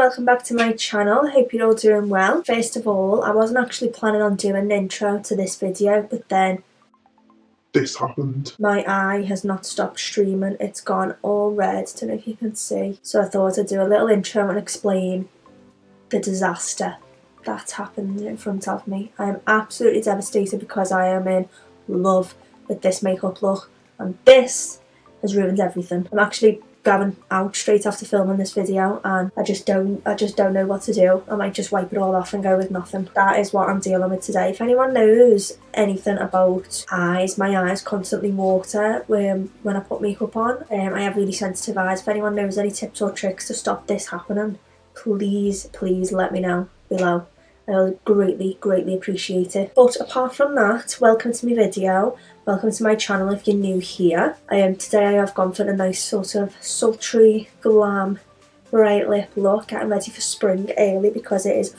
welcome back to my channel. Hope you're all doing well. First of all, I wasn't actually planning on doing an intro to this video, but then this happened. My eye has not stopped streaming. It's gone all red. Don't know if you can see. So I thought I'd do a little intro and explain the disaster that happened in front of me. I am absolutely devastated because I am in love with this makeup look, and this has ruined everything. I'm actually going out straight after filming this video and I just don't know what to do. I might just wipe it all off and go with nothing. That is what I'm dealing with today. If anyone knows anything about eyes, my eyes constantly water when I put makeup on. I have really sensitive eyes. If anyone knows any tips or tricks to stop this happening, please let me know below. I will greatly appreciate it. But apart from that, welcome to my video. Welcome to my channel if you're new here. Today I have gone for a nice sort of sultry, glam, bright lip look. Getting ready for spring early because it is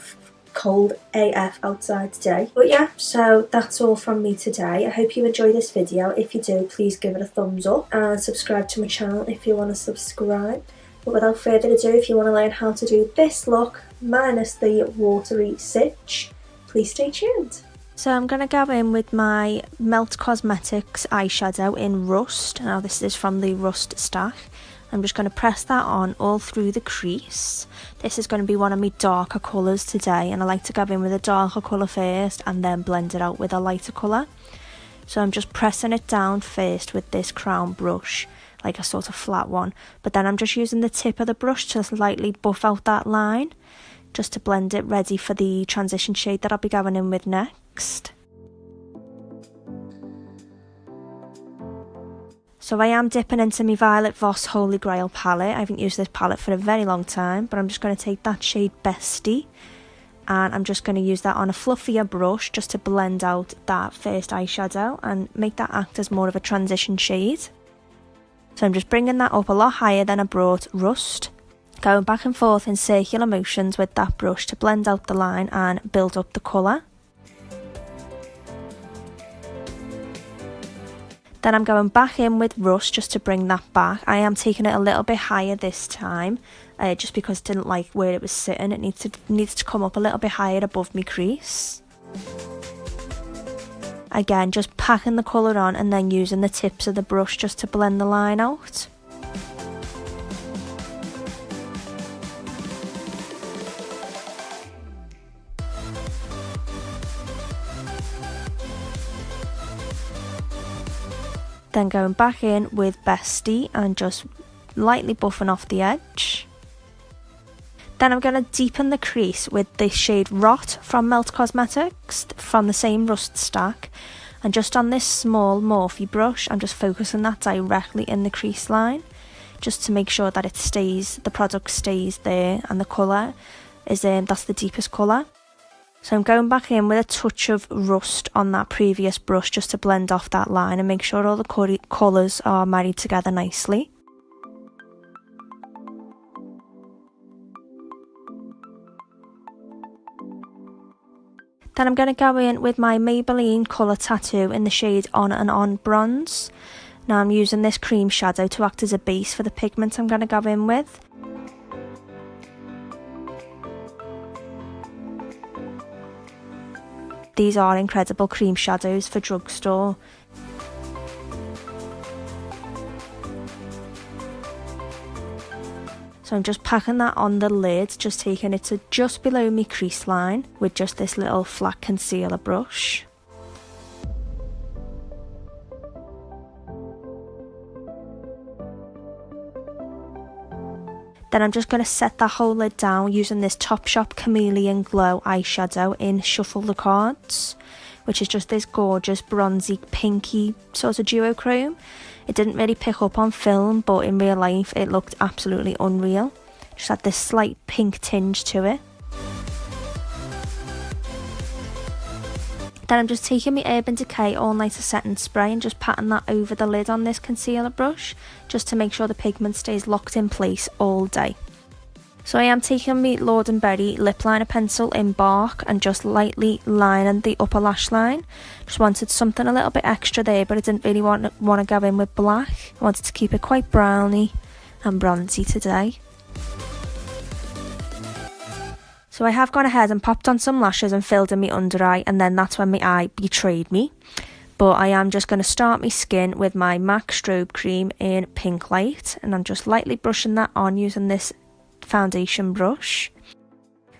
cold AF outside today. But yeah, so that's all from me today. I hope you enjoy this video. If you do, please give it a thumbs up and subscribe to my channel if you want to subscribe. But without further ado, if you want to learn how to do this look minus the watery sitch, please stay tuned. So I'm going to go in with my Melt Cosmetics eyeshadow in Rust. Now this is from the Rust stack. I'm just going to press that on all through the crease. This is going to be one of my darker colours today, and I like to go in with a darker colour first and then blend it out with a lighter colour. So I'm just pressing it down first with this crown brush, like a sort of flat one, but then I'm just using the tip of the brush to slightly buff out that line, just to blend it ready for the transition shade that I'll be going in with next. So I am dipping into my Violet Voss Holy Grail palette. I haven't used this palette for a very long time, but I'm just going to take that shade Bestie, and I'm just going to use that on a fluffier brush just to blend out that first eyeshadow and make that act as more of a transition shade. So I'm just bringing that up a lot higher than I brought Rust, going back and forth in circular motions with that brush to blend out the line and build up the colour. Then I'm going back in with Rust just to bring that back. I am taking it a little bit higher this time, just because I didn't like where it was sitting. It needs to come up a little bit higher above my crease. Again, just packing the colour on and then using the tips of the brush just to blend the line out. Then going back in with Bestie and just lightly buffing off the edge. Then I'm going to deepen the crease with the shade Rot from Melt Cosmetics from the same Rust stack. And just on this small Morphe brush, I'm just focusing that directly in the crease line, just to make sure that it stays, the product stays there, and the colour is that's the deepest colour. So I'm going back in with a touch of Rust on that previous brush just to blend off that line and make sure all the colours are married together nicely. Then I'm going to go in with my Maybelline Colour Tattoo in the shade On and On Bronze. Now I'm using this cream shadow to act as a base for the pigment I'm going to go in with. These are incredible cream shadows for drugstore. So I'm just packing that on the lid, just taking it to just below my crease line with just this little flat concealer brush. Then I'm just going to set that whole lid down using this Topshop Chameleon Glow eyeshadow in Shuffle the Cards, which is just this gorgeous bronzy pinky sort of duochrome. It didn't really pick up on film, but in real life it looked absolutely unreal. Just had this slight pink tinge to it. Then I'm just taking my Urban Decay All Nighter Setting Spray and just patting that over the lid on this concealer brush, just to make sure the pigment stays locked in place all day. So I am taking my Lord & Berry lip liner pencil in Bark and just lightly lining the upper lash line. Just wanted something a little bit extra there, but I didn't really want to go in with black. I wanted to keep it quite browny and bronzy today. So I have gone ahead and popped on some lashes and filled in my under eye, and then that's when my eye betrayed me. But I am just going to start my skin with my MAC Strobe Cream in Pink Light, and I'm just lightly brushing that on using this foundation brush.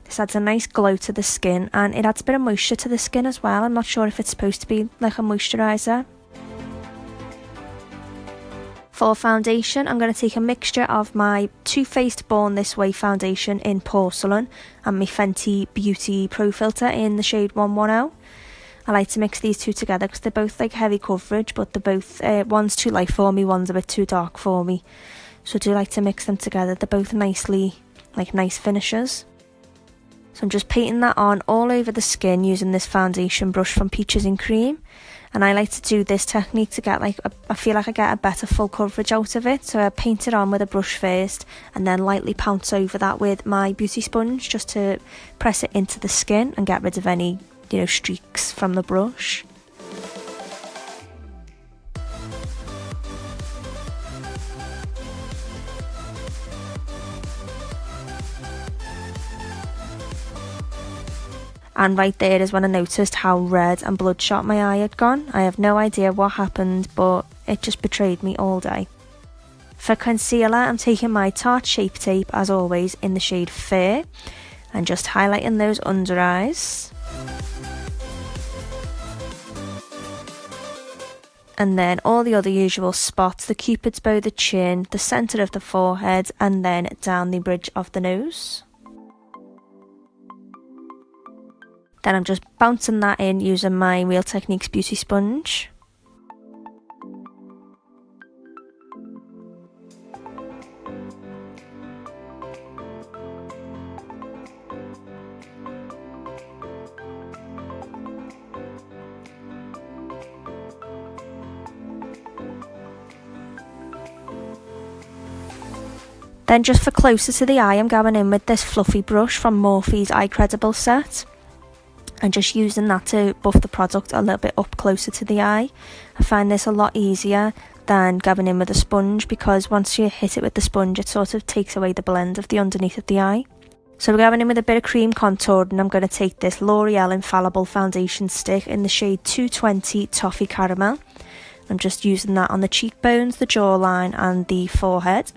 This adds a nice glow to the skin, and it adds a bit of moisture to the skin as well. I'm not sure if it's supposed to be like a moisturiser. For foundation, I'm going to take a mixture of my Too Faced Born This Way foundation in Porcelain and my Fenty Beauty Pro Filter in the shade 110. I like to mix these two together because they're both like heavy coverage, but they're both, one's too light for me, one's a bit too dark for me. So I do like to mix them together. They're both nicely, like nice finishes. So I'm just painting that on all over the skin using this foundation brush from Peaches and Cream. And I like to do this technique to get I feel like I get a better full coverage out of it. So I paint it on with a brush first and then lightly pounce over that with my beauty sponge just to press it into the skin and get rid of any, streaks from the brush. And right there is when I noticed how red and bloodshot my eye had gone. I have no idea what happened, but it just betrayed me all day. For concealer, I'm taking my Tarte Shape Tape, as always, in the shade Fair, and just highlighting those under eyes. And then all the other usual spots, the cupid's bow, the chin, the centre of the forehead, and then down the bridge of the nose. Then I'm just bouncing that in using my Real Techniques beauty sponge. Then just for closer to the eye, I'm going in with this fluffy brush from Morphe's Eye Credible set. And just using that to buff the product a little bit up closer to the eye. I find this a lot easier than going in with a sponge, because once you hit it with the sponge it sort of takes away the blend of the underneath of the eye. So we're going in with a bit of cream contour, and I'm going to take this L'Oreal Infallible foundation stick in the shade 220 Toffee Caramel. I'm just using that on the cheekbones, the jawline and the forehead.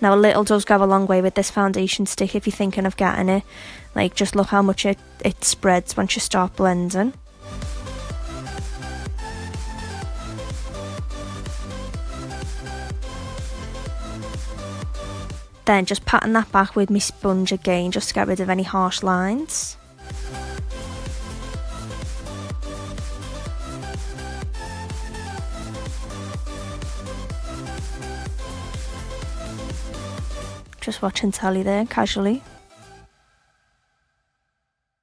Now a little does go a long way with this foundation stick if you're thinking of getting it. Like, just look how much it spreads once you start blending. Then just patting that back with my sponge again just to get rid of any harsh lines. Just watching telly there, casually.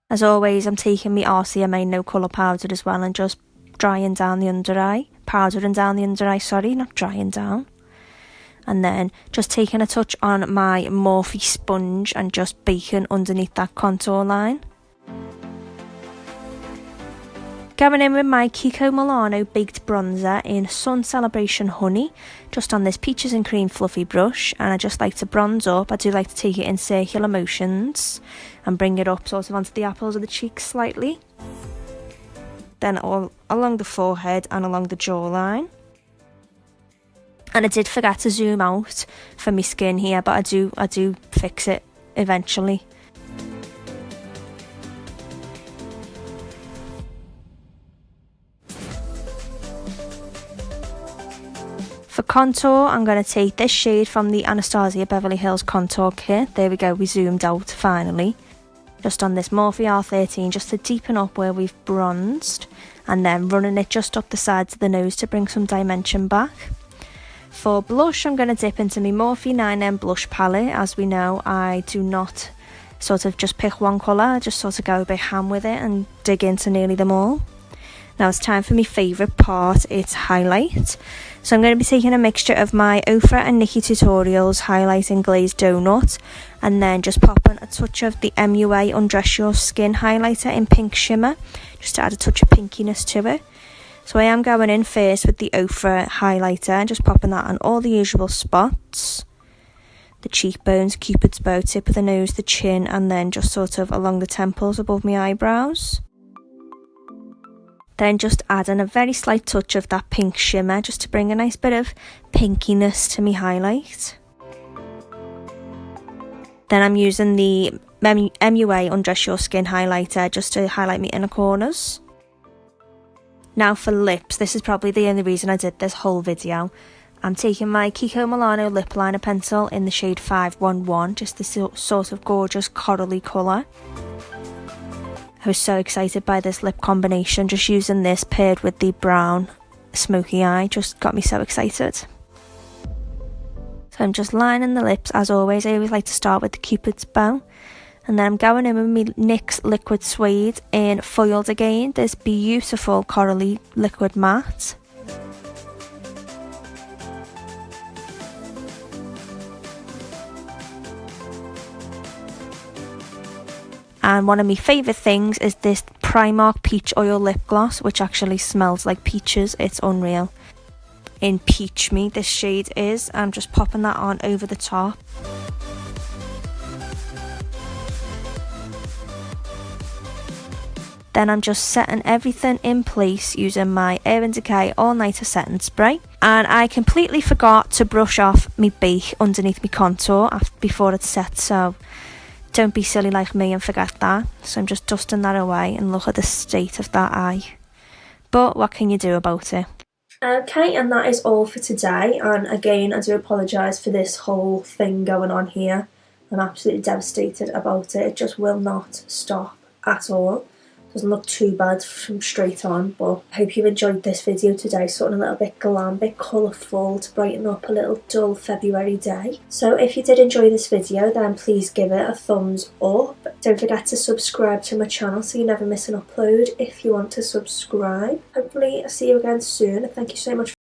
As always, I'm taking my RCMA No Colour powder as well and just drying down the under eye. Powdering down the under eye, sorry, not drying down. And then just taking a touch on my Morphe sponge and just baking underneath that contour line. Going in with my Kiko Milano Baked Bronzer in Sun Celebration Honey, just on this Peaches and Cream fluffy brush, and I just like to bronze up. I do like to take it in circular motions and bring it up sort of onto the apples of the cheeks slightly. Then all along the forehead and along the jawline. And I did forget to zoom out for my skin here, but I do fix it eventually. For contour, I'm going to take this shade from the Anastasia Beverly Hills Contour Kit. There we go, we zoomed out finally. Just on this Morphe R13, just to deepen up where we've bronzed. And then running it just up the sides of the nose to bring some dimension back. For blush, I'm going to dip into my Morphe 9M blush palette. As we know, I do not sort of just pick one colour. I just sort of go a bit ham with it and dig into nearly them all. Now it's time for my favourite part, it's highlight. So I'm going to be taking a mixture of my Ofra and Nikki Tutorials highlighting glazed donut, and then just popping a touch of the MUA Undress Your Skin highlighter in pink shimmer, just to add a touch of pinkiness to it. So I am going in first with the ochre highlighter and just popping that on all the usual spots. The cheekbones, cupid's bow, tip of the nose, the chin, and then just sort of along the temples above my eyebrows. Then just adding a very slight touch of that pink shimmer just to bring a nice bit of pinkiness to my highlight. Then I'm using the MUA Undress Your Skin highlighter just to highlight my inner corners. Now for lips, this is probably the only reason I did this whole video. I'm taking my Kiko Milano lip liner pencil in the shade 511, just this sort of gorgeous corally colour. I was so excited by this lip combination, just using this paired with the brown smoky eye just got me so excited. So I'm just lining the lips as always. I always like to start with the cupid's bow. And then I'm going in with my NYX Liquid Suede in Foiled again, this beautiful corally liquid matte. And one of my favourite things is this Primark Peach Oil Lip Gloss, which actually smells like peaches. It's unreal. In Peach Me, this shade is. I'm just popping that on over the top. Then I'm just setting everything in place using my Urban Decay All Nighter Setting Spray. And I completely forgot to brush off my bake underneath my contour before it's set, so don't be silly like me and forget that. So I'm just dusting that away and look at the state of that eye. But what can you do about it? Okay, and that is all for today. And again, I do apologise for this whole thing going on here. I'm absolutely devastated about it. It just will not stop at all. Doesn't look too bad from straight on, but I hope you enjoyed this video today. Something a little bit glam, a bit colourful to brighten up a little dull February day. So if you did enjoy this video, then please give it a thumbs up. Don't forget to subscribe to my channel so you never miss an upload if you want to subscribe. Hopefully I'll see you again soon. Thank you so much